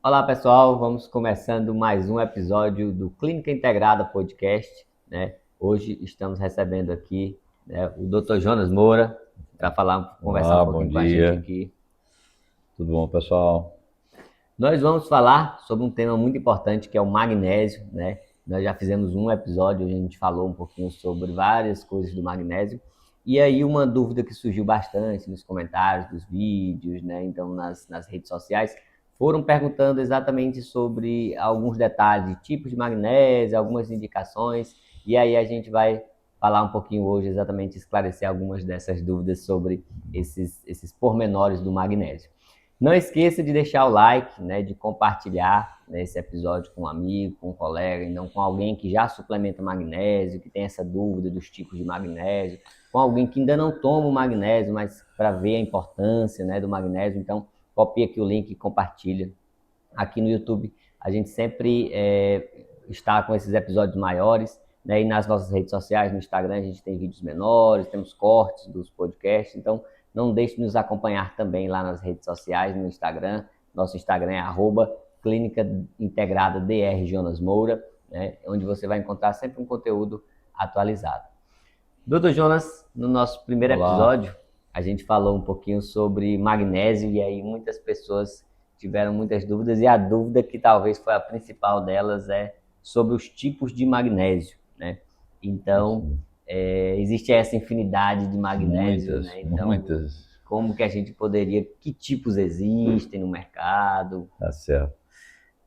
Olá pessoal, vamos começando mais um episódio do Clínica Integrada Podcast, né? Hoje estamos recebendo aqui, né, o Dr. Jonas Moura para conversar um Olá, bom pouquinho com a gente dia. aqui. Tudo bom, pessoal? Nós vamos falar sobre um tema muito importante que é o magnésio, né? Nós já fizemos um episódio onde a gente falou um pouquinho sobre várias coisas do magnésio. E aí uma dúvida que surgiu bastante nos comentários dos vídeos, né? Então nas redes sociais, foram perguntando exatamente sobre alguns detalhes de tipos de magnésio, algumas indicações. E aí a gente vai falar um pouquinho hoje, exatamente esclarecer algumas dessas dúvidas sobre esses pormenores do magnésio. Não esqueça de deixar o like, né, de compartilhar, né, esse episódio com um amigo, com um colega, então com alguém que já suplementa magnésio, que tem essa dúvida dos tipos de magnésio, com alguém que ainda não toma o magnésio, mas para ver a importância, né, do magnésio. Então, copia aqui o link e compartilha. Aqui no YouTube a gente sempre está com esses episódios maiores, né, e nas nossas redes sociais, no Instagram a gente tem vídeos menores, temos cortes dos podcasts, então não deixe de nos acompanhar também lá nas redes sociais, no Instagram. Nosso Instagram é Clínica Integrada Dr. Jonas Moura, né, onde você vai encontrar sempre um conteúdo atualizado. Doutor Jonas, no nosso primeiro Olá. episódio, a gente falou um pouquinho sobre magnésio e aí muitas pessoas tiveram muitas dúvidas e a dúvida que talvez foi a principal delas é sobre os tipos de magnésio, né? Então, Assim, existe essa infinidade de magnésio, muitas, né? Então, muitas, como que a gente poderia, que tipos existem no mercado? tá certo.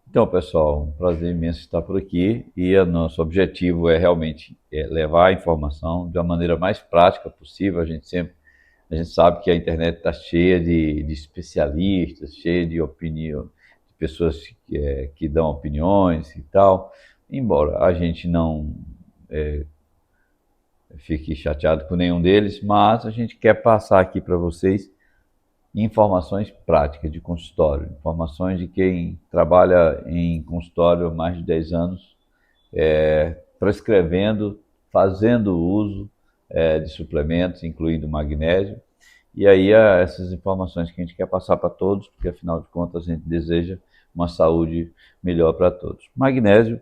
Então, pessoal, um prazer imenso estar por aqui e o nosso objetivo é realmente levar a informação de uma maneira mais prática possível. A gente sabe que a internet está cheia de especialistas, cheia de opinião, de pessoas que dão opiniões e tal. Embora a gente não fique chateado com nenhum deles, mas a gente quer passar aqui para vocês informações práticas de consultório, informações de quem trabalha em consultório há mais de 10 anos, prescrevendo, fazendo uso de suplementos, incluindo magnésio. E aí essas informações que a gente quer passar para todos, porque afinal de contas a gente deseja uma saúde melhor para todos. Magnésio,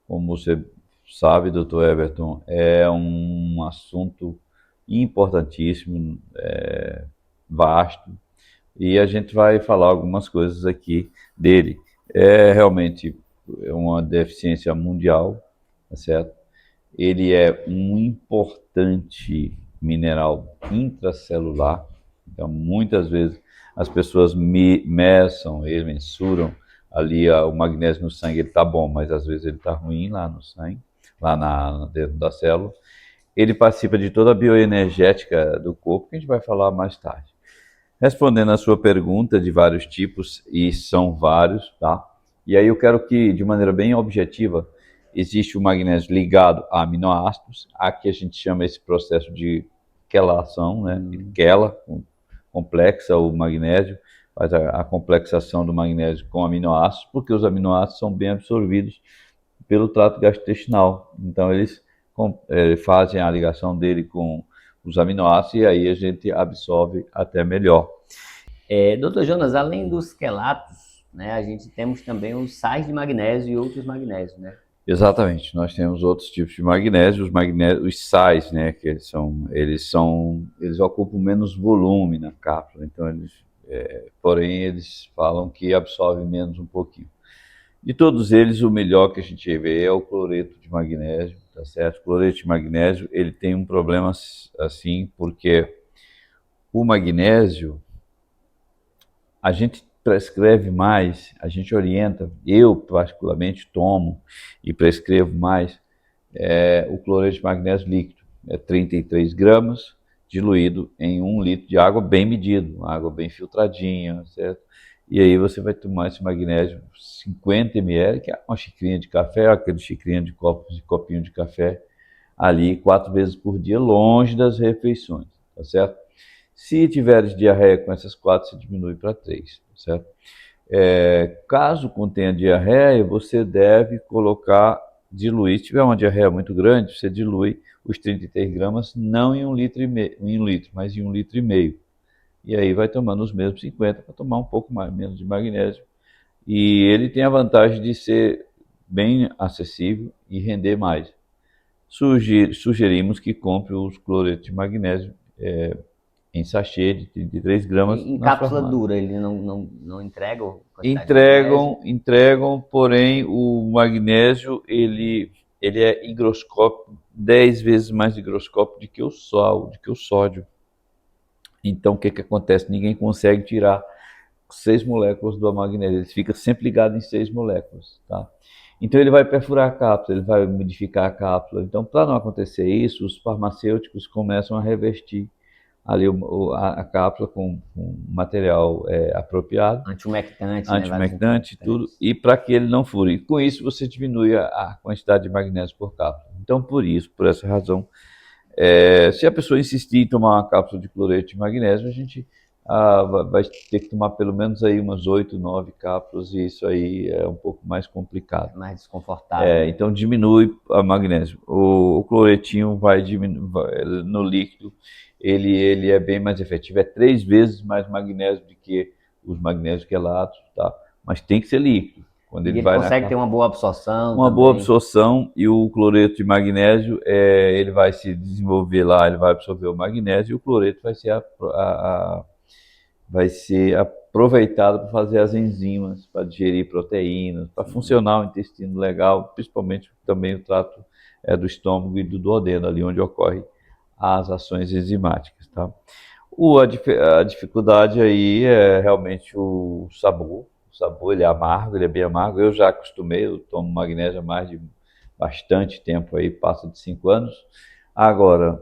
como você sabe, doutor Everton, é um assunto importantíssimo, vasto, e a gente vai falar algumas coisas aqui dele. É realmente uma deficiência mundial, tá certo? Ele é um importante mineral intracelular, então muitas vezes as pessoas meçam ele, mensuram ali o magnésio no sangue, ele está bom, mas às vezes ele está ruim lá no sangue, dentro da célula. Ele participa de toda a bioenergética do corpo, que a gente vai falar mais tarde. Respondendo a sua pergunta de vários tipos, e são vários, tá? E aí eu quero que, de maneira bem objetiva, existe o magnésio ligado a aminoácidos, aqui a gente chama esse processo de quelação, né? Ele quela, complexa o magnésio, faz a complexação do magnésio com aminoácidos, porque os aminoácidos são bem absorvidos pelo trato gastrointestinal. Então eles fazem a ligação dele com os aminoácidos e aí a gente absorve até melhor. Doutor Jonas, além dos quelatos, né, a gente temos também os sais de magnésio e outros magnésios, né? Exatamente, nós temos outros tipos de magnésio, os sais, né, que eles ocupam menos volume na cápsula, então porém eles falam que absorve menos um pouquinho. De todos eles, o melhor que a gente vê é o cloreto de magnésio, tá certo? O cloreto de magnésio, ele tem um problema assim, porque o magnésio, a gente prescreve mais, a gente orienta, eu particularmente tomo e prescrevo mais o cloreto de magnésio líquido, 33 gramas diluído em 1 litro de água bem medido, água bem filtradinha, certo? E aí você vai tomar esse magnésio 50 ml, que é uma xicrinha de café, aquele xicrinha de copinho de café, ali 4 vezes por dia, longe das refeições, tá certo? Se tiveres diarreia com essas 4, você diminui para 3, tá certo? Caso contenha diarreia, você deve diluir. Se tiver uma diarreia muito grande, você dilui os 33 gramas não em 1 litro, mas em 1,5 litro. E aí vai tomando os mesmos 50 para tomar um pouco mais, menos de magnésio. e ele tem a vantagem de ser bem acessível e render mais. Sugerimos que compre os cloretos de magnésio em sachê de 33 gramas Em nas cápsula farmácias. dura, ele não entrega a quantidade de magnésio? Entregam, porém o magnésio ele é higroscópio, 10 vezes mais higroscópio do que o sódio. Então o que acontece? Ninguém consegue tirar 6 moléculas do magnésio, ele fica sempre ligado em 6 moléculas, tá? Então ele vai perfurar a cápsula, ele vai modificar a cápsula. Então, para não acontecer isso, os farmacêuticos começam a revestir ali a cápsula com material apropriado, Antiumectante, né? Vários antiumectante e tudo, antiumectantes. e para que ele não fure. Com isso, você diminui a quantidade de magnésio por cápsula. Então, por essa razão, se a pessoa insistir em tomar uma cápsula de cloreto de magnésio, a gente vai ter que tomar pelo menos aí umas 8, 9 cápsulas, e isso aí é um pouco mais complicado. É mais desconfortável. Então diminui a magnésio. O cloretinho vai diminuir no líquido, ele é bem mais efetivo, é 3 vezes mais magnésio do que os magnésios quelatos, tá? Mas tem que ser líquido. Quando E ele ele vai consegue ter uma boa absorção uma boa também. absorção, e o cloreto de magnésio ele vai se desenvolver lá, ele vai absorver o magnésio, e o cloreto vai ser aproveitado para fazer as enzimas, para digerir proteínas, para funcionar o intestino legal, principalmente também o trato do estômago e do duodeno, ali onde ocorrem as ações enzimáticas, tá? A dificuldade aí é realmente o sabor. O sabor, ele é amargo, ele é bem amargo. Eu já acostumei, eu tomo magnésio há mais de bastante tempo aí, passa de 5 anos. Agora,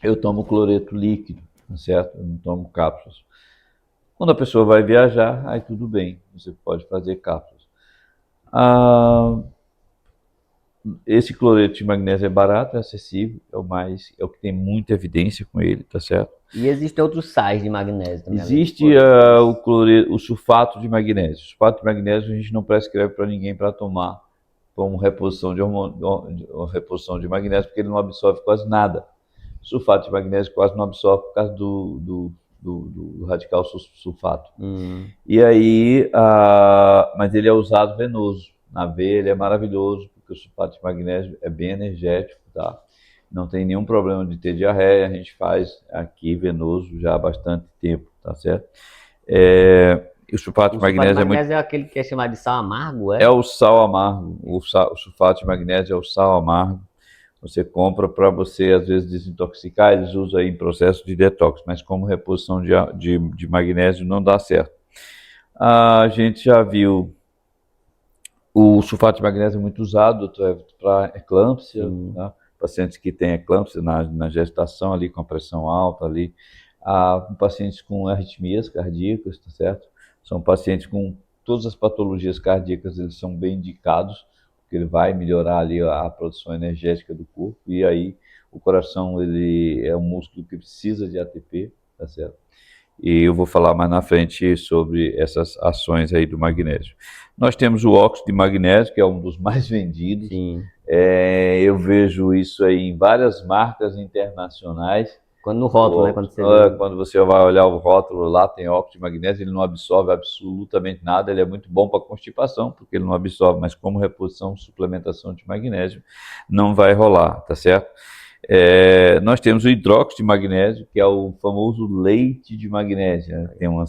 eu tomo cloreto líquido, certo? Eu não tomo cápsulas. Quando a pessoa vai viajar, aí tudo bem, você pode fazer cápsulas. Esse cloreto de magnésio é barato, é acessível, é o que tem muita evidência com ele, tá certo? E existem outros sais de magnésio também, além do Existe cloreto. o sulfato de magnésio. O sulfato de magnésio a gente não prescreve para ninguém para tomar como reposição reposição de magnésio, porque ele não absorve quase nada. O sulfato de magnésio quase não absorve por causa do radical sulfato. E aí, mas ele é usado venoso. Na veia ele é maravilhoso, porque o sulfato de magnésio é bem energético, tá? Não tem nenhum problema de ter diarreia, a gente faz aqui venoso já há bastante tempo, tá certo? E o sulfato de magnésio é muito... magnésio é aquele que é chamado de sal amargo, É o sal amargo, o sulfato de magnésio é o sal amargo. Você compra para você, às vezes, desintoxicar, eles usam aí em processo de detox, mas como reposição de magnésio não dá certo. A gente já viu o sulfato de magnésio é muito usado para eclâmpsia, né? Pacientes que têm eclâmpsia na gestação ali com a pressão alta ali, pacientes com arritmias cardíacas, tá certo? São pacientes com todas as patologias cardíacas, eles são bem indicados, porque ele vai melhorar ali a produção energética do corpo, e aí o coração ele é um músculo que precisa de ATP, tá certo? E eu vou falar mais na frente sobre essas ações aí do magnésio. Nós temos o óxido de magnésio, que é um dos mais vendidos. Sim. Eu vejo isso aí em várias marcas internacionais. Quando no rótulo, né? Quando você vai olhar o rótulo, lá tem óxido de magnésio, ele não absorve absolutamente nada, ele é muito bom para constipação, porque ele não absorve, mas como reposição, suplementação de magnésio, não vai rolar, tá certo? Nós temos o hidróxido de magnésio, que é o famoso leite de magnésio, né? Tem uma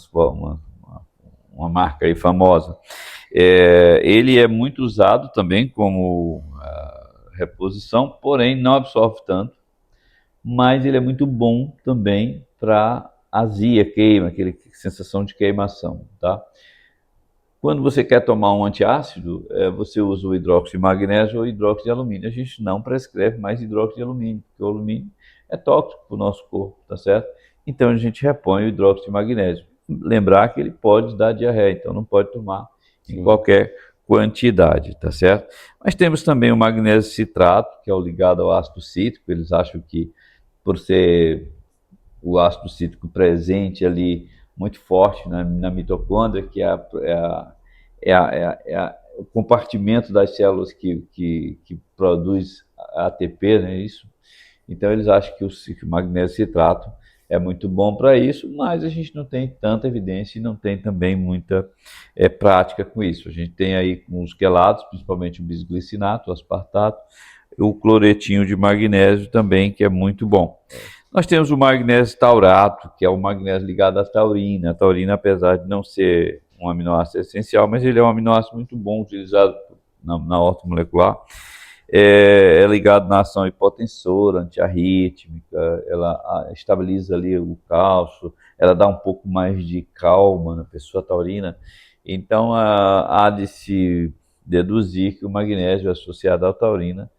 marca aí famosa. Ele é muito usado também como reposição, porém não absorve tanto, mas ele é muito bom também para azia, queima, aquela sensação de queimação, tá? Quando você quer tomar um antiácido, você usa o hidróxido de magnésio ou hidróxido de alumínio. A gente não prescreve mais hidróxido de alumínio, porque o alumínio é tóxico para o nosso corpo, tá certo? Então a gente repõe o hidróxido de magnésio. Lembrar que ele pode dar diarreia, então não pode tomar em qualquer quantidade, tá certo? Mas temos também o magnésio citrato, que é o ligado ao ácido cítrico. Eles acham que por ser o ácido cítrico presente ali muito forte na mitocôndria, que o compartimento das células que produz ATP, né, isso? Então eles acham que o magnésio citrato é muito bom para isso, mas a gente não tem tanta evidência e não tem também muita prática com isso. A gente tem aí com os quelados, principalmente o bisglicinato, o aspartato, o cloretinho de magnésio também, que é muito bom. Nós temos o magnésio taurato, que é o magnésio ligado à taurina. A taurina, apesar de não ser um aminoácido essencial, mas ele é um aminoácido muito bom, utilizado na ortomolecular. É ligado na ação hipotensora, antiarrítmica, ela estabiliza ali o cálcio, ela dá um pouco mais de calma na pessoa taurina. Então, há de se deduzir que o magnésio associado à taurina,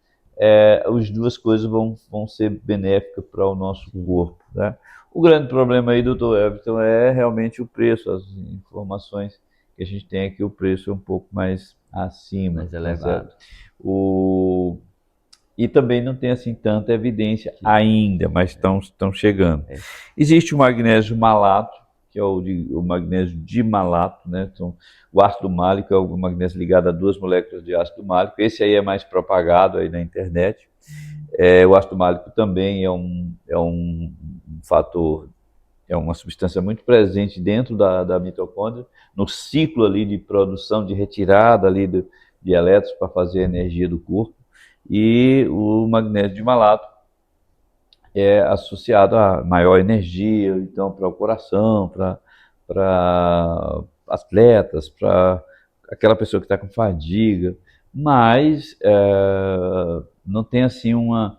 as duas coisas vão ser benéficas para o nosso corpo, né? O grande problema aí, doutor Everton, é realmente o preço. As informações que a gente tem aqui, o preço é um pouco mais acima. Mais elevado. E também não tem assim tanta evidência ainda, mas estão chegando. Existe o magnésio malato, que é o magnésio dimalato, né? Então, o ácido málico é o magnésio ligado a 2 moléculas de ácido málico. Esse aí é mais propagado aí na internet. O ácido málico também é um fator, é uma substância muito presente dentro da mitocôndria, no ciclo ali de produção, de retirada ali de elétrons para fazer a energia do corpo. E o magnésio dimalato é associado a maior energia, então para o coração, para atletas, para aquela pessoa que está com fadiga, mas não tem assim uma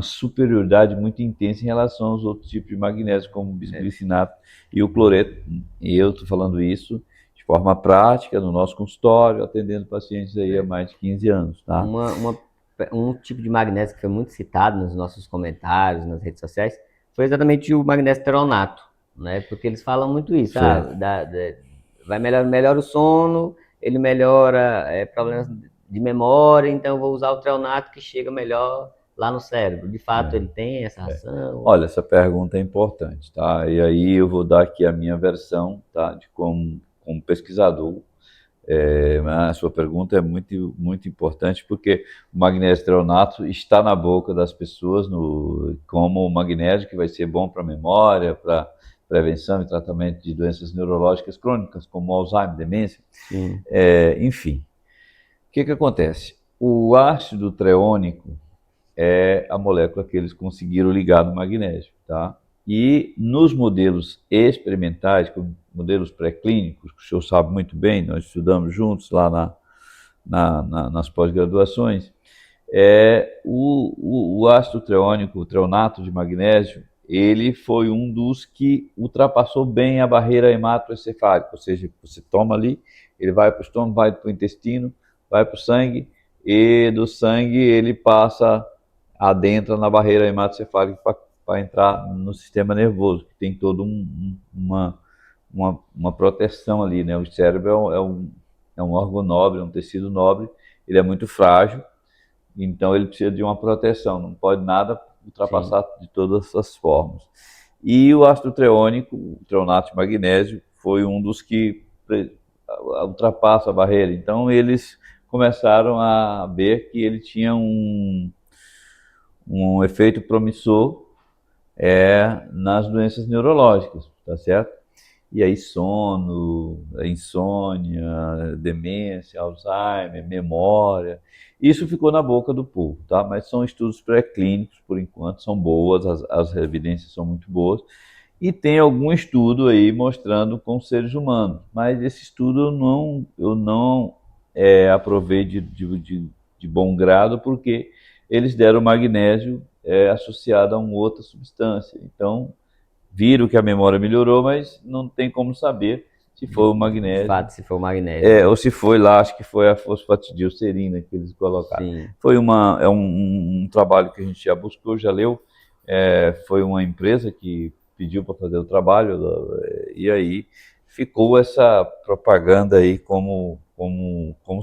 superioridade muito intensa em relação aos outros tipos de magnésio, como o bisglicinato e o cloreto. E eu estou falando isso de forma prática, no nosso consultório, atendendo pacientes aí há mais de 15 anos. Tá? Um tipo de magnésio que foi muito citado nos nossos comentários, nas redes sociais, foi exatamente o magnésio treonato, né? Porque eles falam muito isso, vai melhora o sono, ele melhora problemas de memória, então eu vou usar o treonato que chega melhor lá no cérebro. De fato, ele tem essa ação? Olha, essa pergunta é importante, tá? E aí eu vou dar aqui a minha versão, tá? De como pesquisador. A sua pergunta é muito, muito importante, porque o magnésio treonato está na boca das pessoas como o magnésio que vai ser bom para a memória, para prevenção e tratamento de doenças neurológicas crônicas, como Alzheimer, demência. Enfim, o que acontece? O ácido treônico é a molécula que eles conseguiram ligar no magnésio, tá? E nos modelos experimentais, modelos pré-clínicos, que o senhor sabe muito bem, nós estudamos juntos lá nas pós-graduações, o ácido treônico, o treonato de magnésio, ele foi um dos que ultrapassou bem a barreira hematoencefálica, ou seja, você toma ali, ele vai para o estômago, vai para o intestino, vai para o sangue, e do sangue ele adentra na barreira hematoencefálica para entrar no sistema nervoso, que tem toda uma proteção ali, né? O cérebro é um órgão nobre, é um tecido nobre, ele é muito frágil, então ele precisa de uma proteção, não pode nada ultrapassar de todas as formas. E o ácido treônico, o treonato de magnésio, foi um dos que ultrapassa a barreira. Então eles começaram a ver que ele tinha um efeito promissor nas doenças neurológicas, tá certo? E aí sono, insônia, demência, Alzheimer, memória, isso ficou na boca do povo, tá? Mas são estudos pré-clínicos, por enquanto, são boas, as evidências são muito boas, e tem algum estudo aí mostrando com seres humanos, mas esse estudo eu não aprovei de bom grado, porque eles deram magnésio associado a uma outra substância. Então, viram que a memória melhorou, mas não tem como saber se foi o magnésio. De fato, se foi o magnésio. Ou se foi lá, acho que foi a fosfatidilcerina que eles colocaram. Sim. Foi um trabalho que a gente já buscou, já leu. Foi uma empresa que pediu para fazer o trabalho, e aí ficou essa propaganda aí como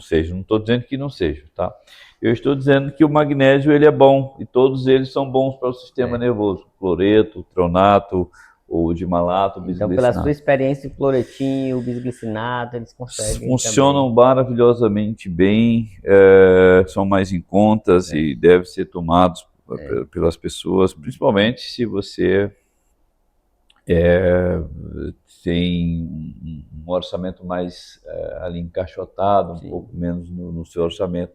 seja. Não estou dizendo que não seja, tá? Eu estou dizendo que o magnésio ele é bom, e todos eles são bons para o sistema nervoso. O cloreto, o treonato, o dimalato, o bisglicinato. Então, pela sua experiência, o cloretinho, o bisglicinato, eles conseguem funcionam também maravilhosamente bem, são mais em contas e devem ser tomados pelas pessoas, principalmente se você é, tem um orçamento mais ali encaixotado, um Sim. pouco menos no seu orçamento.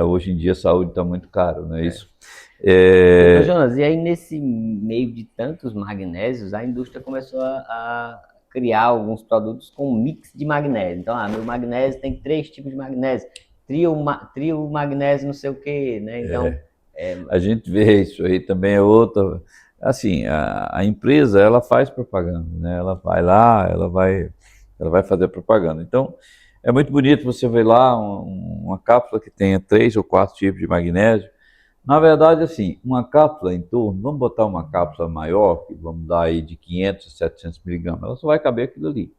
Hoje em dia a saúde está muito caro, não é É. isso? Doutor É, Jonas, e aí nesse meio de tantos magnésios, a indústria começou a criar alguns produtos com mix de magnésio. Então, meu magnésio tem 3 tipos de magnésio, trio magnésio não sei o quê, né? Então, a gente vê isso aí também é outra. Assim, a empresa ela faz propaganda, né? Ela vai lá, ela vai fazer propaganda. Então, é muito bonito você ver lá uma cápsula que tenha 3 ou 4 tipos de magnésio. Na verdade, assim, uma cápsula em torno, vamos botar uma cápsula maior, que vamos dar aí de 500 a 700 miligramas, ela só vai caber aquilo ali.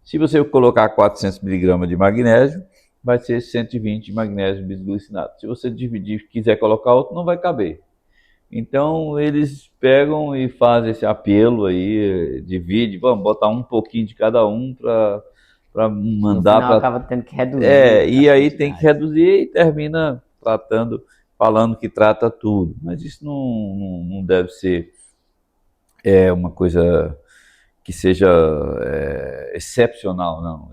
Se você colocar 400 miligramas de magnésio, vai ser 120 de magnésio bisglicinato. Se você dividir, quiser colocar outro, não vai caber. Então eles pegam e fazem esse apelo aí, divide, vamos botar um pouquinho de cada um para no mandar final para. acaba tendo que reduzir E as aí tem que quantidades. reduzir e termina falando que trata tudo. Mas isso não deve ser uma coisa que seja excepcional, não.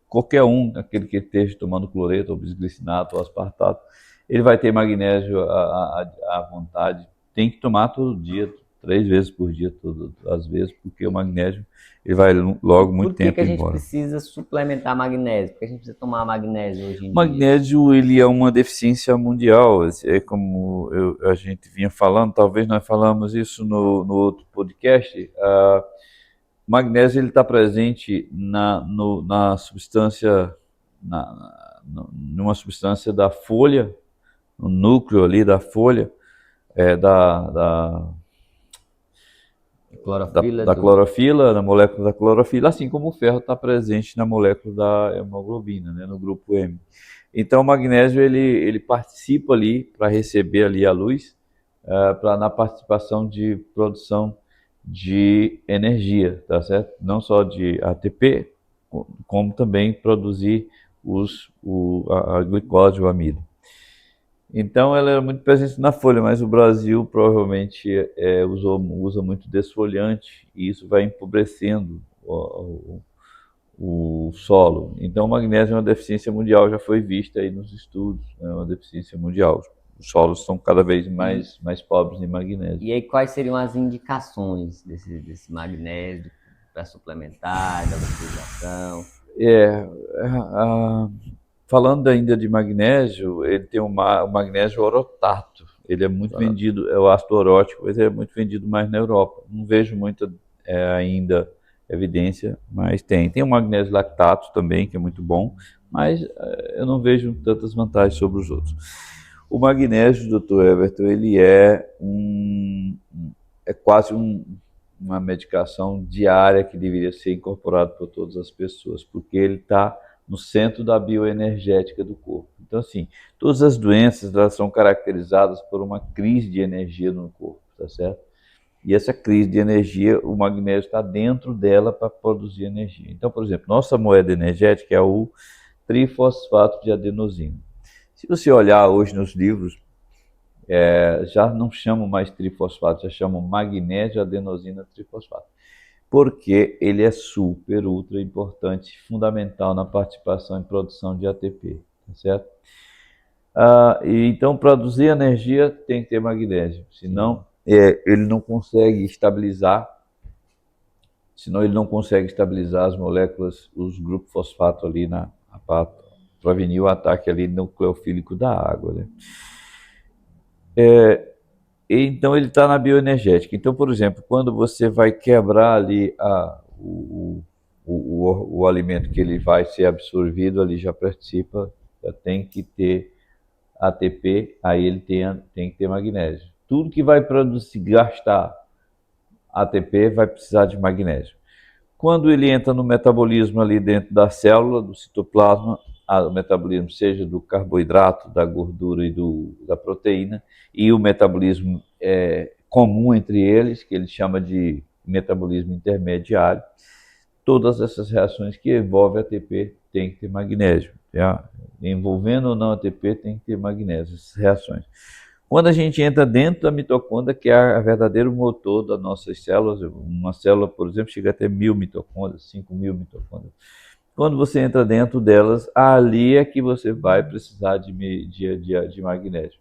Qualquer um, aquele que esteja tomando cloreto, ou bisglicinato, ou aspartato, ele vai ter magnésio à vontade. Tem que tomar todo dia, 3 vezes por dia, todas as vezes, porque o magnésio ele vai E logo muito por que que tempo a gente embora. precisa suplementar magnésio? Por que a gente precisa tomar magnésio hoje em O dia? magnésio ele é uma deficiência mundial, é como a gente vinha falando, talvez nós falamos isso no outro podcast. O magnésio ele está presente na substância, numa substância da folha, no núcleo ali da folha, é, da, da, Clorofila da do. clorofila, na molécula da clorofila, assim como o ferro está presente na molécula da hemoglobina, né, no grupo M. Então o magnésio ele participa ali para receber ali a luz, na participação de produção de energia, tá certo? Não só de ATP, como também produzir a glicose, o amido. Então ela era muito presente na folha, mas o Brasil provavelmente usa muito desfoliante e isso vai empobrecendo o solo. Então o magnésio é uma deficiência mundial, já foi vista aí nos estudos, é uma deficiência mundial. Os solos são cada vez E, mais pobres em magnésio. e aí, quais seriam as indicações desse magnésio para suplementar, da utilização? É, falando ainda de magnésio, ele tem o magnésio orotato. Ele é muito vendido, é o ácido orótico, mas ele é muito vendido mais na Europa. Não vejo muita ainda evidência, mas tem. Tem o magnésio lactato também, que é muito bom, mas eu não vejo tantas vantagens sobre os outros. O magnésio, doutor Everton, ele é quase uma medicação diária que deveria ser incorporada por todas as pessoas, porque ele está no centro da bioenergética do corpo. Então, assim, todas as doenças elas são caracterizadas por uma crise de energia no corpo, tá certo? E essa crise de energia, o magnésio está dentro dela para produzir energia. Então, por exemplo, nossa moeda energética é o trifosfato de adenosina. Se você olhar hoje nos livros, já não chamam mais trifosfato, já chamam magnésio adenosina trifosfato. Porque ele é super, ultra importante, fundamental na participação em produção de ATP, tá certo? E então, produzir energia tem que ter magnésio, senão ele não consegue estabilizar, as moléculas, os grupos fosfato ali para prevenir o ataque ali nucleofílico da água, né? Então ele está na bioenergética. Então, por exemplo, quando você vai quebrar ali o alimento que ele vai ser absorvido, ali já participa, já tem que ter ATP, aí ele tem que ter magnésio. Tudo que vai produzir, gastar ATP vai precisar de magnésio. Quando ele entra no metabolismo ali dentro da célula, do citoplasma, o metabolismo seja do carboidrato, da gordura e da proteína, e o metabolismo comum entre eles, que ele chama de metabolismo intermediário, todas essas reações que envolvem ATP têm que ter magnésio. Tá? Envolvendo ou não ATP tem que ter magnésio, essas reações. Quando a gente entra dentro da mitocôndria, que é o verdadeiro motor das nossas células, uma célula, por exemplo, chega a ter 1000 mitocôndrias, 5000 mitocôndrias. Quando você entra dentro delas, ali é que você vai precisar de magnésio.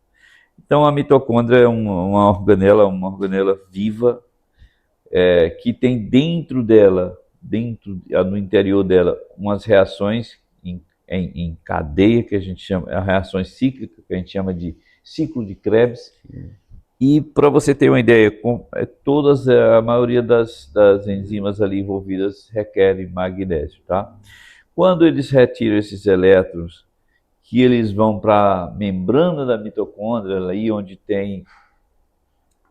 Então, a mitocôndria é uma organela viva, que tem dentro dela, no interior dela, umas reações em cadeia, que a gente chama, reações cíclicas, que a gente chama de ciclo de Krebs. E para você ter uma ideia, a maioria das enzimas ali envolvidas requerem magnésio, tá? Quando eles retiram esses elétrons, que eles vão para a membrana da mitocôndria, aí onde tem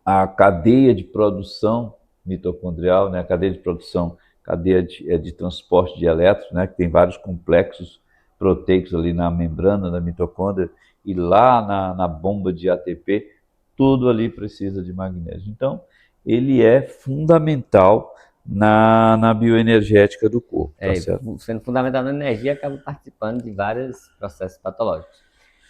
a cadeia de produção mitocondrial, né? A cadeia de produção, cadeia de transporte de elétrons, né? Que tem vários complexos proteicos ali na membrana da mitocôndria, e lá na bomba de ATP, tudo ali precisa de magnésio. Então, ele é fundamental na bioenergética do corpo, tá certo? Sendo fundamental na energia, acaba participando de vários processos patológicos.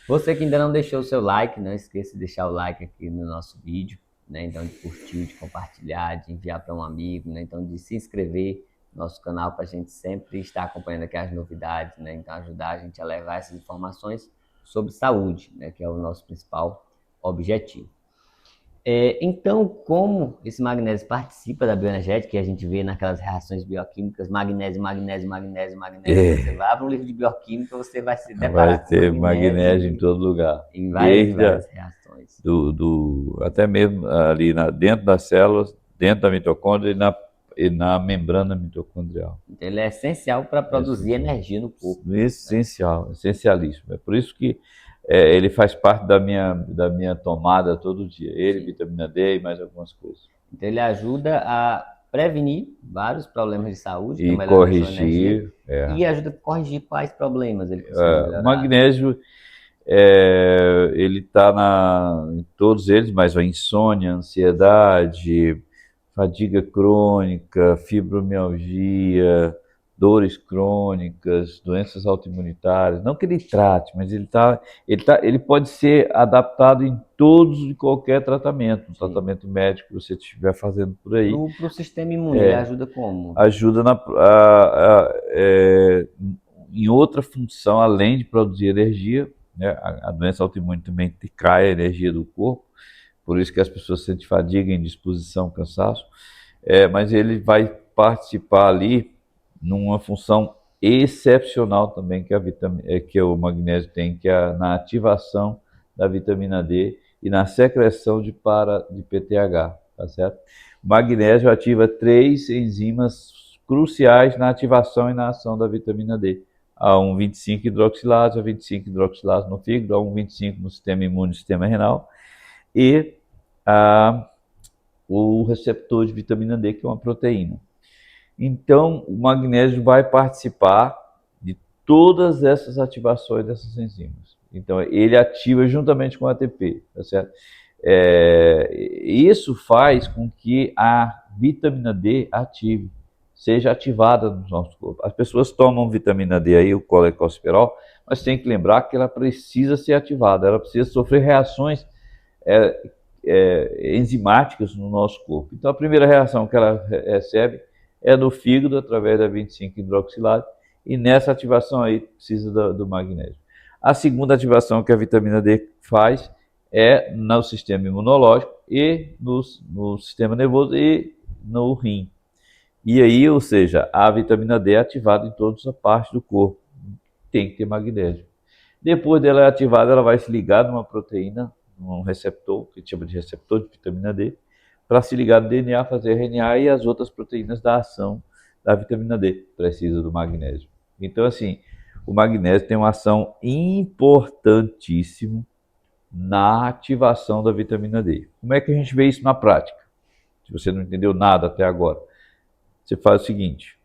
Você que ainda não deixou o seu like, não esqueça de deixar o like aqui no nosso vídeo, né? Então, de curtir, de compartilhar, de enviar para um amigo, né? Então, de se inscrever no nosso canal para a gente sempre estar acompanhando aqui as novidades, né? Então, ajudar a gente a levar essas informações sobre saúde, né? Que é o nosso principal objetivo. Então, como esse magnésio participa da bioenergética, que a gente vê naquelas reações bioquímicas, magnésio, magnésio, magnésio, magnésio, você vai para um livro de bioquímica, você vai se deparar Vai ter magnésio em todo lugar. Em várias reações. Até mesmo ali dentro das células, dentro da mitocôndria e na membrana mitocondrial. Então, ele é essencial para produzir energia no corpo. Essencial, essencialíssimo. É por isso que ele faz parte da minha tomada todo dia. Ele, sim, vitamina D e mais algumas coisas. Então, ele ajuda a prevenir vários problemas de saúde, e corrigir. E ajuda a corrigir quais problemas ele o magnésio, ele está em todos eles, mas a insônia, ansiedade, fadiga crônica, fibromialgia, dores crônicas, doenças autoimunitárias. Não que ele trate, mas ele pode ser adaptado em todos e qualquer tratamento, um tratamento médico que você estiver fazendo por aí. Para o sistema imune, ele ajuda como? Ajuda em outra função, além de produzir energia, né? A doença autoimune também cai a energia do corpo, por isso que as pessoas sentem fadiga, indisposição, cansaço, mas ele vai participar ali numa função excepcional também que o magnésio tem, que é na ativação da vitamina D e na secreção de PTH, tá certo? O magnésio ativa 3 enzimas cruciais na ativação e na ação da vitamina D. A 1,25-hidroxilase, a 25-hidroxilase no fígado, a 1,25 no sistema imune e sistema renal, e o receptor de vitamina D, que é uma proteína. Então, o magnésio vai participar de todas essas ativações dessas enzimas. Então, ele ativa juntamente com o ATP, tá certo? Isso faz com que a vitamina D seja ativada no nosso corpo. As pessoas tomam vitamina D aí, o colecosterol, mas tem que lembrar que ela precisa ser ativada, ela precisa sofrer reações enzimáticas no nosso corpo. Então, a primeira reação que ela recebe é no fígado, através da 25-hidroxilase, e nessa ativação aí precisa do magnésio. A segunda ativação que a vitamina D faz é no sistema imunológico e no sistema nervoso e no rim. E aí, ou seja, a vitamina D é ativada em todas as partes do corpo. Tem que ter magnésio. Depois dela ativada, ela vai se ligar numa proteína, num receptor, que a gente chama de receptor de vitamina D, para se ligar no DNA, fazer RNA e as outras proteínas da ação da vitamina D. Precisa do magnésio. Então, assim, o magnésio tem uma ação importantíssima na ativação da vitamina D. Como é que a gente vê isso na prática? Se você não entendeu nada até agora, você faz o seguinte: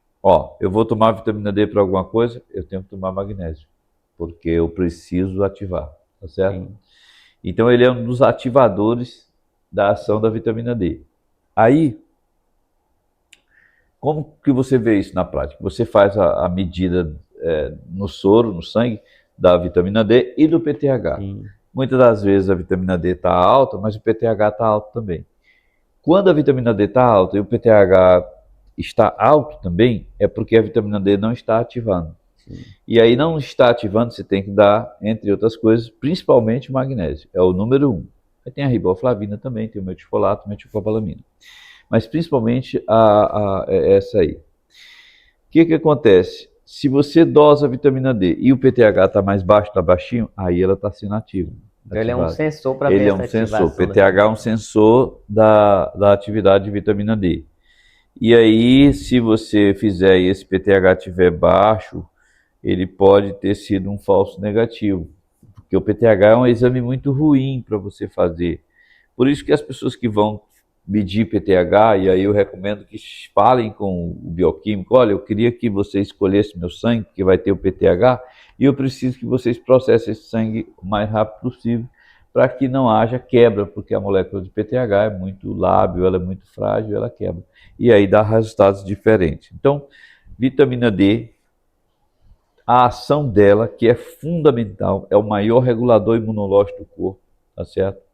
eu vou tomar vitamina D para alguma coisa, eu tenho que tomar magnésio, porque eu preciso ativar, tá certo? Sim. Então ele é um dos ativadores da ação da vitamina D. Aí, como que você vê isso na prática? Você faz a medida no soro, no sangue, da vitamina D e do PTH. Sim. Muitas das vezes a vitamina D está alta, mas o PTH está alto também. Quando a vitamina D está alta e o PTH está alto também, é porque a vitamina D não está ativando. Sim. E aí não está ativando, você tem que dar, entre outras coisas, principalmente o magnésio. É o número 1. Aí tem a riboflavina também, tem o metilfolato, metilcobalamina. Mas principalmente essa aí. O que acontece? Se você dosa a vitamina D e o PTH está mais baixo, está baixinho, aí ela está sendo ativa. Então ele é um sensor para ver Ele é essa um sensor. ativação da PTH é vitamina um D. sensor da atividade de vitamina D. E aí, se você fizer e esse PTH estiver baixo, ele pode ter sido um falso negativo. Porque o PTH é um exame muito ruim para você fazer. Por isso que as pessoas que vão medir PTH, e aí eu recomendo que falem com o bioquímico, olha, eu queria que você escolhesse meu sangue, que vai ter o PTH, e eu preciso que vocês processem esse sangue o mais rápido possível, para que não haja quebra, porque a molécula de PTH é muito lábil, ela é muito frágil, ela quebra. E aí dá resultados diferentes. Então, vitamina D, a ação dela, que é fundamental, é o maior regulador imunológico do corpo, tá certo?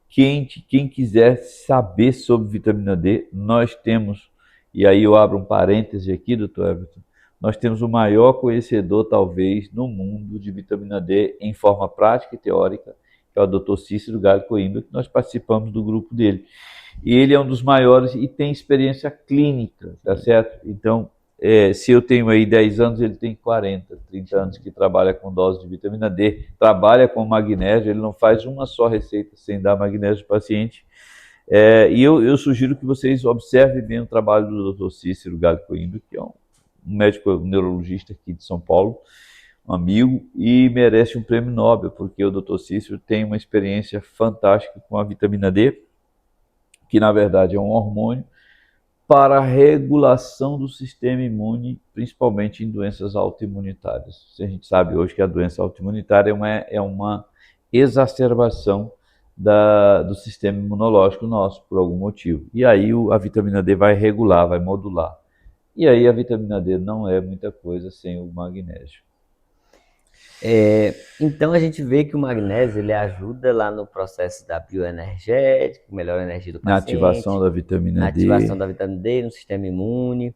Quem quiser saber sobre vitamina D, nós temos, e aí eu abro um parêntese aqui, doutor Everton, nós temos o maior conhecedor, talvez, no mundo de vitamina D em forma prática e teórica, que é o doutor Cícero Galho Coimbra, que nós participamos do grupo dele. E ele é um dos maiores e tem experiência clínica, tá certo? Então, se eu tenho aí 10 anos, ele tem 40, 30 anos que trabalha com dose de vitamina D, trabalha com magnésio, ele não faz uma só receita sem dar magnésio para o paciente. E eu sugiro que vocês observem bem o trabalho do Dr. Cícero Galho Coimbra, que é um médico neurologista aqui de São Paulo, um amigo, e merece um prêmio Nobel, porque o Dr. Cícero tem uma experiência fantástica com a vitamina D, que na verdade é um hormônio, para a regulação do sistema imune, principalmente em doenças autoimunitárias. A gente sabe hoje que a doença autoimunitária é uma exacerbação do sistema imunológico nosso, por algum motivo. E aí a vitamina D vai regular, vai modular. E aí a vitamina D não é muita coisa sem o magnésio. Então a gente vê que o magnésio ele ajuda lá no processo da bioenergética, melhora a energia do Na paciente, ativação da vitamina na ativação D. da vitamina D, no sistema imune,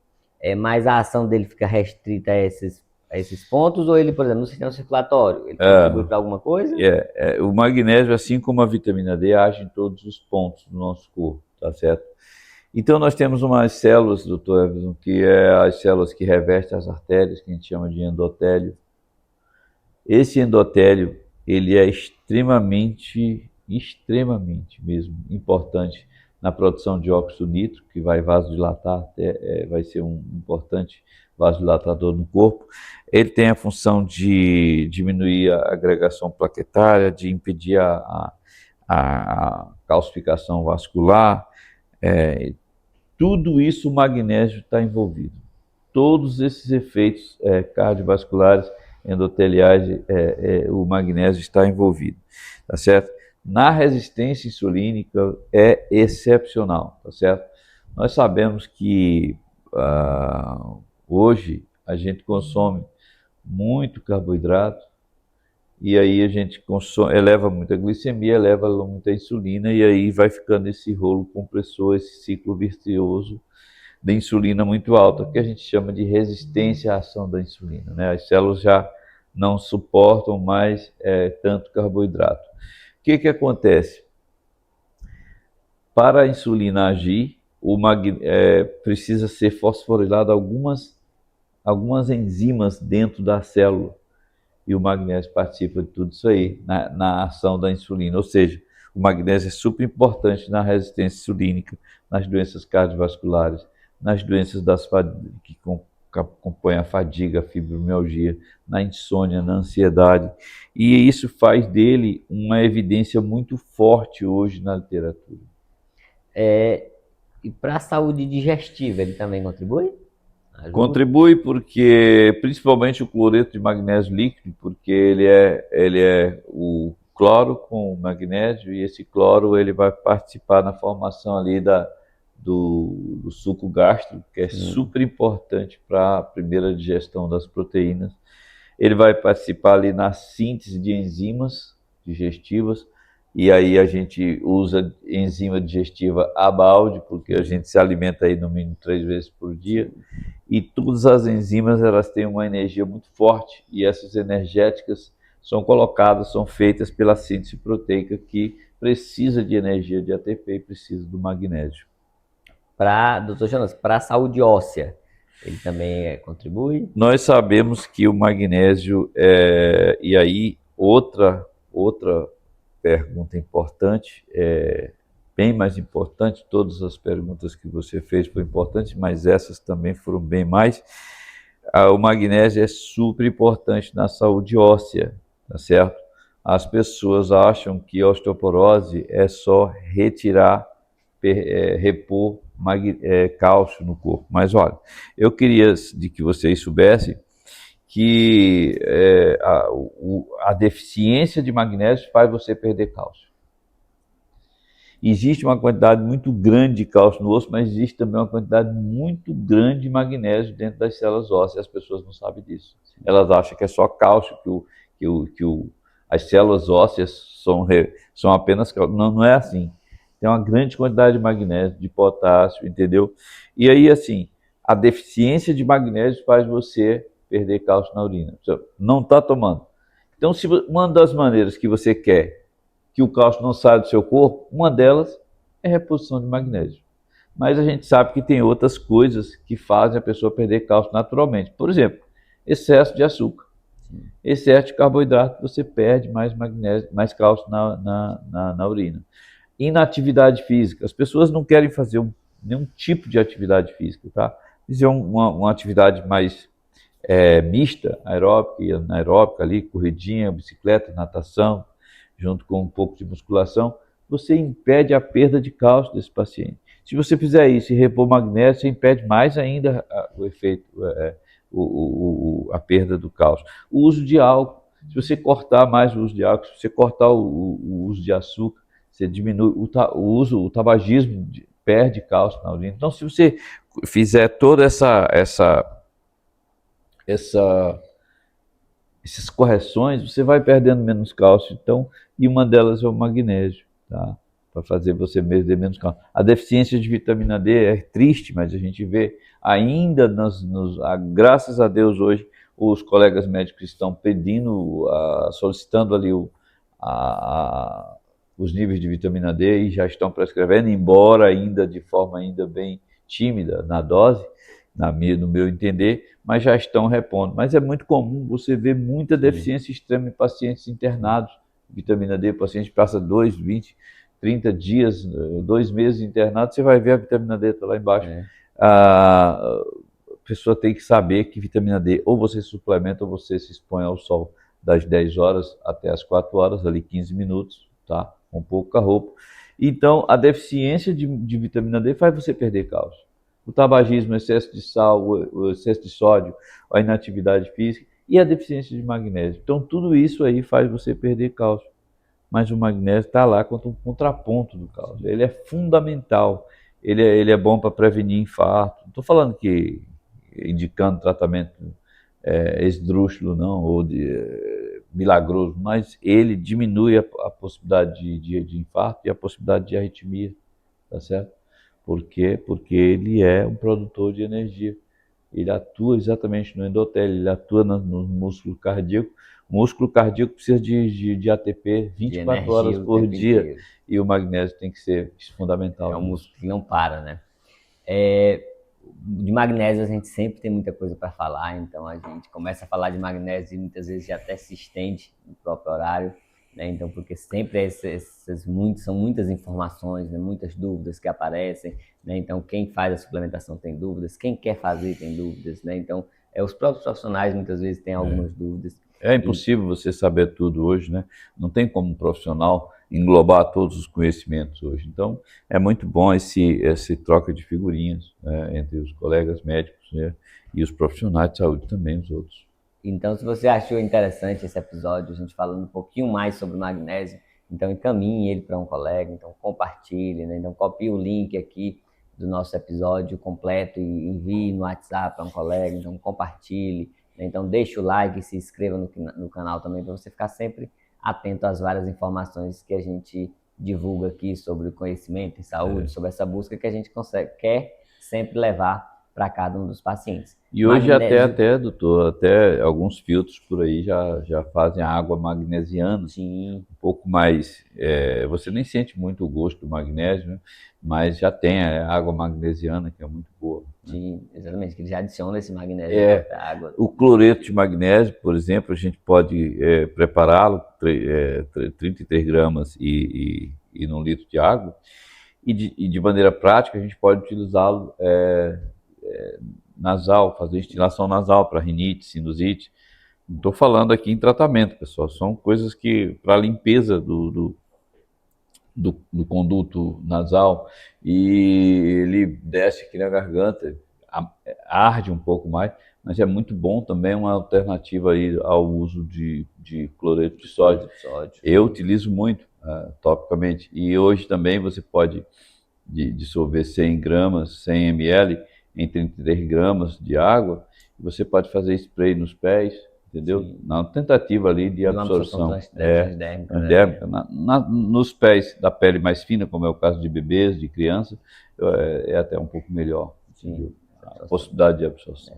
mas a ação dele fica restrita a esses pontos, ou ele, por exemplo, no sistema circulatório, ele contribui para alguma coisa? O magnésio, assim como a vitamina D, age em todos os pontos do nosso corpo, tá certo? Então nós temos umas células, doutor Everton, que é as células que revestem as artérias, que a gente chama de endotélio. Esse endotélio, ele é extremamente mesmo importante na produção de óxido nítrico, que vai vasodilatar, vai ser um importante vasodilatador no corpo. Ele tem a função de diminuir a agregação plaquetária, de impedir a calcificação vascular. Tudo isso o magnésio está envolvido. Todos esses efeitos cardiovasculares, endoteliais, o magnésio está envolvido, tá certo? Na resistência insulínica é excepcional, tá certo? Nós sabemos que hoje a gente consome muito carboidrato e aí a gente eleva muita glicemia, eleva muita insulina e aí vai ficando esse rolo compressor, esse ciclo virtuoso da insulina muito alta, que a gente chama de resistência à ação da insulina, né? As células já não suportam mais tanto carboidrato. O que acontece? Para a insulina agir, precisa ser fosforilado algumas enzimas dentro da célula, e o magnésio participa de tudo isso aí, na ação da insulina, ou seja, o magnésio é super importante na resistência insulínica, nas doenças cardiovasculares, nas doenças que compõem a fadiga, a fibromialgia, na insônia, na ansiedade. E isso faz dele uma evidência muito forte hoje na literatura. E para a saúde digestiva, ele também contribui? Ajuda? Contribui porque, principalmente o cloreto de magnésio líquido, porque ele é o cloro com magnésio, e esse cloro ele vai participar na formação ali do suco gástrico, que é super importante para a primeira digestão das proteínas. Ele vai participar ali na síntese de enzimas, digestivas, e aí a gente usa enzima digestiva a balde, porque a gente se alimenta aí no mínimo 3 vezes por dia, e todas as enzimas elas têm uma energia muito forte, e essas energéticas são colocadas, são feitas pela síntese proteica, que precisa de energia de ATP e precisa do magnésio. Doutor Jonas, para a saúde óssea, ele também contribui? Nós sabemos que o magnésio, e aí outra pergunta importante, bem mais importante, todas as perguntas que você fez foram importantes, mas essas também foram bem mais. O magnésio é super importante na saúde óssea, tá certo? As pessoas acham que osteoporose é só retirar, repor cálcio no corpo. Mas olha, eu queria de que vocês soubessem que a deficiência de magnésio faz você perder cálcio. Existe uma quantidade muito grande de cálcio no osso, mas existe também uma quantidade muito grande de magnésio dentro das células ósseas. As pessoas não sabem disso. Elas acham que é só cálcio, as células ósseas são apenas cálcio. Não, não é assim. Tem uma grande quantidade de magnésio, de potássio, entendeu? E aí, assim, a deficiência de magnésio faz você perder cálcio na urina. Você não está tomando. Então, se uma das maneiras que você quer que o cálcio não saia do seu corpo, uma delas é a reposição de magnésio. Mas a gente sabe que tem outras coisas que fazem a pessoa perder cálcio naturalmente. Por exemplo, excesso de açúcar. Excesso de carboidrato, você perde mais magnésio, mais cálcio na urina. Inatividade física. As pessoas não querem fazer nenhum tipo de atividade física, tá? Fazer uma atividade mais mista, aeróbica e anaeróbica ali, corridinha, bicicleta, natação, junto com um pouco de musculação, você impede a perda de cálcio desse paciente. Se você fizer isso e repor magnésio, você impede mais ainda o efeito, a perda do cálcio. O uso de álcool, se você cortar mais o uso de álcool, se você cortar o uso de açúcar, você diminui o tabagismo, perde cálcio na urina. Então, se você fizer toda essas correções, você vai perdendo menos cálcio. Então, e uma delas é o magnésio, tá? Para fazer você perder menos cálcio. A deficiência de vitamina D é triste, mas a gente vê ainda, graças a Deus hoje, os colegas médicos estão pedindo, solicitando ali os níveis de vitamina D e já estão prescrevendo, embora ainda de forma ainda bem tímida na dose, no meu entender, mas já estão repondo. Mas é muito comum você ver muita deficiência extrema em pacientes internados. Vitamina D, o paciente passa 2, 20, 30 dias, 2 meses internado, você vai ver a vitamina D está lá embaixo. A pessoa tem que saber que vitamina D, ou você suplementa, ou você se expõe ao sol das 10 horas até as 4 horas, ali 15 minutos, tá? Com pouca roupa. Então, a deficiência de vitamina D faz você perder cálcio. O tabagismo, o excesso de sal, o excesso de sódio, a inatividade física e a deficiência de magnésio. Então, tudo isso aí faz você perder cálcio. Mas o magnésio está lá contra um contraponto do cálcio. Ele é fundamental. Ele é bom para prevenir infarto. Não estou falando que indicando tratamento esdrúxulo, não, ou milagroso, mas ele diminui a possibilidade de infarto e a possibilidade de arritmia, tá certo? Por quê? Porque ele é um produtor de energia. Ele atua exatamente no endotélio, ele atua no músculo cardíaco. O músculo cardíaco precisa de ATP 24 horas por dia inteiro. E o magnésio tem que ser fundamental. É um músculo que não para, né? De magnésio a gente sempre tem muita coisa para falar, então a gente começa a falar de magnésio e muitas vezes já até se estende no próprio horário, né? Então, porque sempre são muitas informações, né? Muitas dúvidas que aparecem, né? Então, quem faz a suplementação tem dúvidas, quem quer fazer tem dúvidas, né? Então, os próprios profissionais muitas vezes têm algumas dúvidas. É impossível você saber tudo hoje, né? Não tem como um profissional englobar todos os conhecimentos hoje. Então, é muito bom esse troca de figurinhas, né, entre os colegas médicos, né, e os profissionais de saúde também, os outros. Então, se você achou interessante esse episódio, a gente falando um pouquinho mais sobre magnésio, então encaminhe ele para um colega, então compartilhe, né? Então copie o link aqui do nosso episódio completo e envie no WhatsApp para um colega, então compartilhe, né? Então deixe o like e se inscreva no canal também para você ficar sempre atento às várias informações que a gente divulga aqui sobre o conhecimento em saúde, sobre essa busca que a gente quer sempre levar para cada um dos pacientes. E hoje até, doutor, até alguns filtros por aí já fazem a água magnesiana. Sim. Um pouco mais, você nem sente muito o gosto do magnésio, né? Mas já tem a água magnesiana, que é muito boa. Sim, exatamente, que ele já adiciona esse magnésio na água. O cloreto de magnésio, por exemplo, a gente pode prepará-lo, 33 gramas e num litro de água, e de maneira prática a gente pode utilizá-lo nasal, fazer instilação nasal para rinite, sinusite. Não estou falando aqui em tratamento, pessoal, são coisas que para limpeza do conduto nasal, e ele desce aqui na garganta, arde um pouco mais, mas é muito bom também, uma alternativa aí ao uso de cloreto de sódio. Eu utilizo muito topicamente, e hoje também você pode dissolver 100 gramas, 100 ml em 33 gramas de água, e você pode fazer spray nos pés, entendeu? Sim. Na tentativa ali de absorção transdérmica, nos pés da pele mais fina, como é o caso de bebês, de crianças, é até um pouco melhor. Sim. A possibilidade de absorção.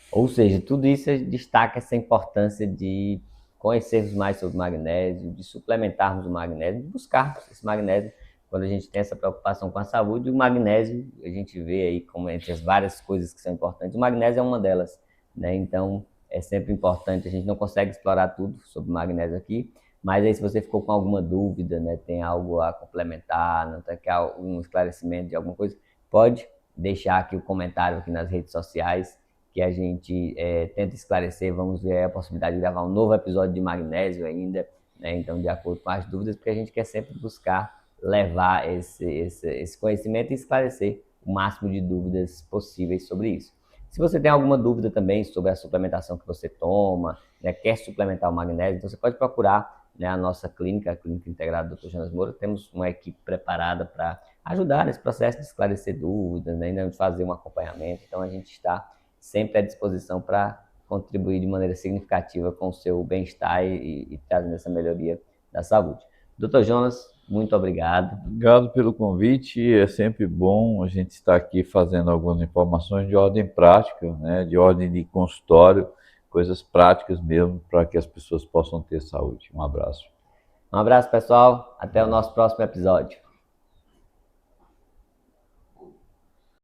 Ou seja, tudo isso destaca essa importância de conhecermos mais sobre o magnésio, de suplementarmos o magnésio, de buscarmos esse magnésio quando a gente tem essa preocupação com a saúde. O magnésio, a gente vê aí como entre as várias coisas que são importantes, o magnésio é uma delas, né? Então, é sempre importante, a gente não consegue explorar tudo sobre magnésio aqui, mas aí se você ficou com alguma dúvida, né, tem algo a complementar, não quer um esclarecimento de alguma coisa, pode deixar aqui o comentário aqui nas redes sociais, que a gente tenta esclarecer. Vamos ver a possibilidade de gravar um novo episódio de magnésio ainda, né? Então, de acordo com as dúvidas, porque a gente quer sempre buscar levar esse conhecimento e esclarecer o máximo de dúvidas possíveis sobre isso. Se você tem alguma dúvida também sobre a suplementação que você toma, né, quer suplementar o magnésio, então você pode procurar, né, a nossa clínica, a Clínica Integrada Dr. Jonas Moura. Temos uma equipe preparada para ajudar nesse processo de esclarecer dúvidas, né, de fazer um acompanhamento. Então a gente está sempre à disposição para contribuir de maneira significativa com o seu bem-estar e trazendo essa melhoria da saúde. Dr. Jonas, muito obrigado. Obrigado pelo convite. É sempre bom a gente estar aqui fazendo algumas informações de ordem prática, né, de ordem de consultório, coisas práticas mesmo, para que as pessoas possam ter saúde. Um abraço. Um abraço, pessoal. Até o nosso próximo episódio.